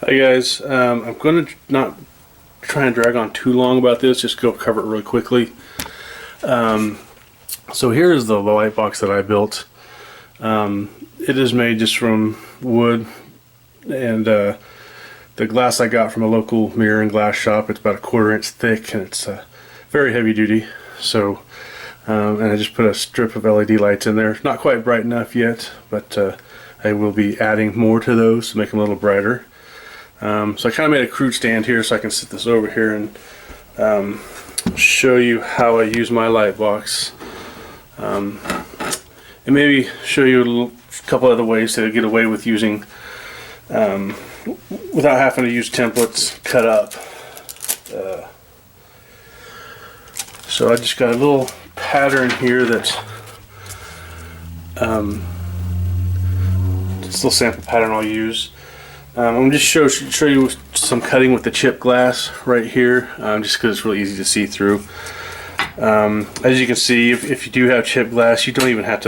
Hi guys, I'm going to not try and drag on too long about this, just go cover it really quickly. So here is the light box that I built. It is made just from wood and the glass I got from a local mirror and glass shop. It's about a 1/4 inch thick and it's very heavy duty. So, and I just put a strip of LED lights in there. Not quite bright enough yet, but I will be adding more to those to make them a little brighter. So I kind of made a crude stand here so I can sit this over here and show you how I use my light box, and maybe show you a couple other ways to get away with using without having to use templates cut up. So I just got a little pattern here that's just a little sample pattern I'll use. I'm going to just show you some cutting with the chip glass right here, just because it's really easy to see through. As you can see, if you do have chip glass, you don't even have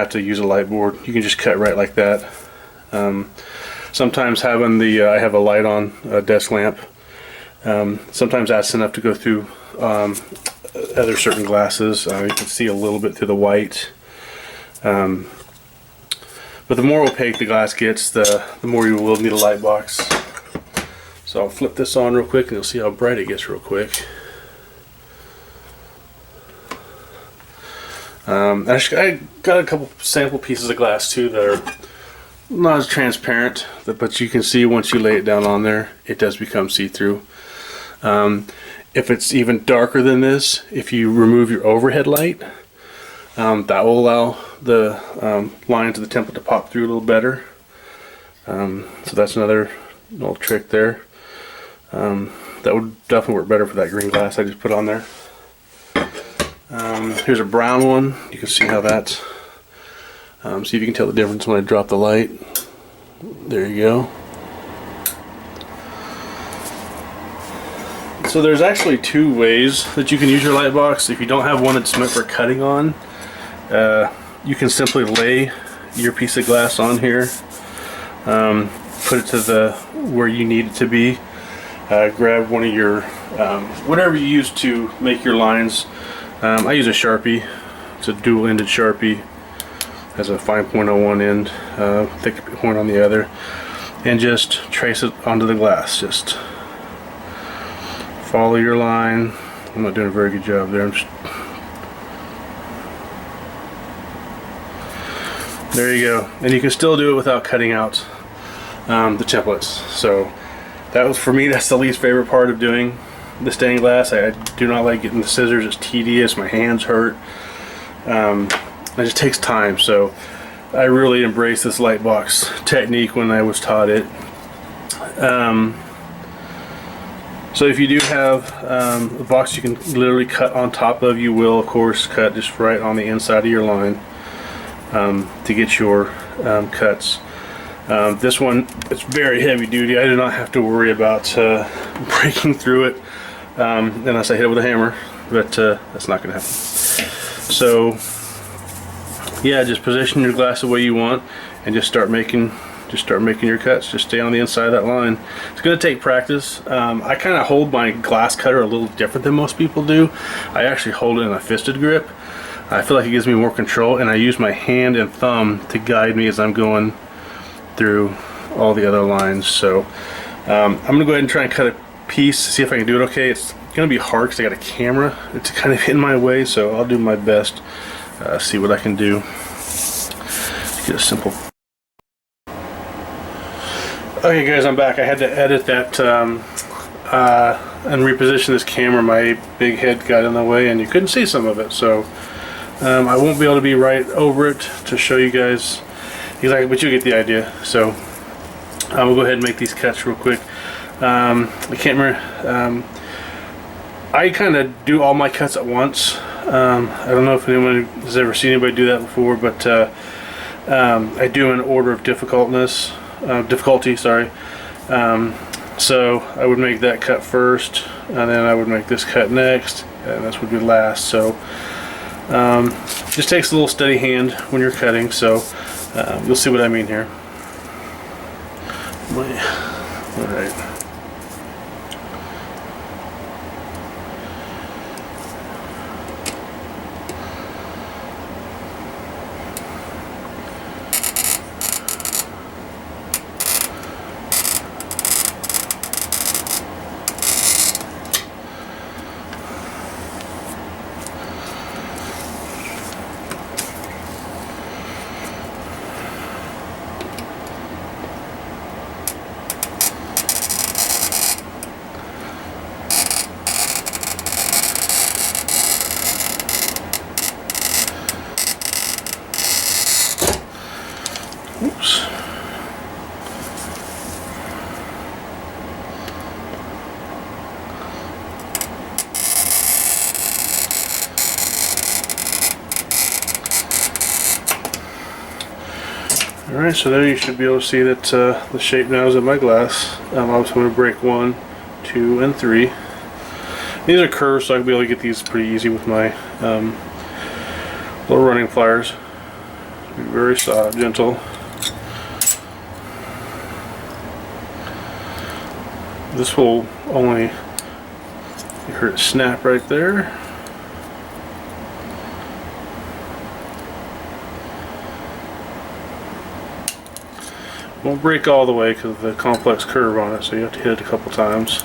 to use a light board. You can just cut right like that. Sometimes having I have a light on a desk lamp. Sometimes that's enough to go through other certain glasses. You can see a little bit through the white. But the more opaque the glass gets, the more you will need a light box. So I'll flip this on real quick and you'll see how bright it gets real quick. I got a couple sample pieces of glass too that are not as transparent, but you can see once you lay it down on there, it does become see-through. If it's even darker than this, if you remove your overhead light, that will allow the lines of the template to pop through a little better. So that's another little trick there. That would definitely work better for that green glass I just put on there. Here's a brown one. You can see how that's, see if you can tell the difference when I drop the light. There you go. So there's actually two ways that you can use your light box. If you don't have one that's meant for cutting on, you can simply lay your piece of glass on here, put it to where you need it to be, grab one of your whatever you use to make your lines. I use a Sharpie. It's a dual-ended Sharpie, has a fine point on one end, thick point on the other, and just trace it onto the glass. Just follow your line. I'm not doing a very good job there. There you go, and you can still do it without cutting out the templates. So that was, for me, that's the least favorite part of doing the stained glass. I do not like getting the scissors. It's tedious. My hands hurt. It just takes time. So I really embraced this light box technique when I was taught it. So if you do have a box you can literally cut on top of, you will of course cut just right on the inside of your line to get your cuts. This one, it's very heavy duty. I do not have to worry about breaking through it unless I hit it with a hammer, but that's not going to happen. So yeah, just position your glass the way you want and just start making your cuts. Just stay on the inside of that line. It's going to take practice. I kind of hold my glass cutter a little different than most people do. I actually hold it in a fisted grip. I feel like it gives me more control, and I use my hand and thumb to guide me as I'm going through all the other lines. So I'm going to go ahead and try and cut a piece, see if I can do it okay. It's going to be hard because I got a camera. It's kind of in my way, so I'll do my best. See what I can do. Get a simple. Okay guys, I'm back. I had to edit that and reposition this camera. My big head got in the way and you couldn't see some of it, so I won't be able to be right over it to show you guys exactly, but you get the idea. So we'll go ahead and make these cuts real quick. I can't remember, I kind of do all my cuts at once. I don't know if anyone has ever seen anybody do that before, but I do in order of difficulty, sorry. So I would make that cut first, and then I would make this cut next, and this would be last. So just takes a little steady hand when you're cutting, so you'll see what I mean here. All right. Oops. Alright, so there you should be able to see that the shape now is in my glass. I'm also going to break 1, 2, and 3. These are curved, so I'll be able to get these pretty easy with my little running pliers. Be very soft, gentle. This will only hurt it snap right there. Won't break all the way because of the complex curve on it, so you have to hit it a couple times.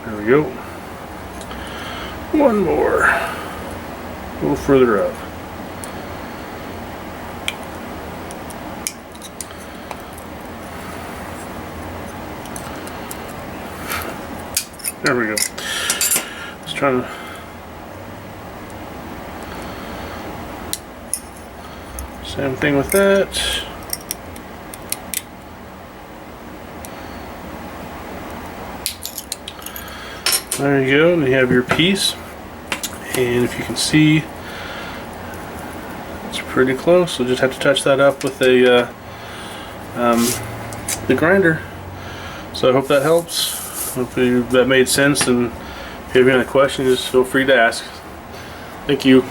There we go. One more. A little further up. There we go. Just trying to same thing with that. There you go, and you have your piece. And if you can see, it's pretty close. So just have to touch that up with the grinder. So I hope that helps. Hopefully that made sense, and if you have any questions, just feel free to ask. Thank you.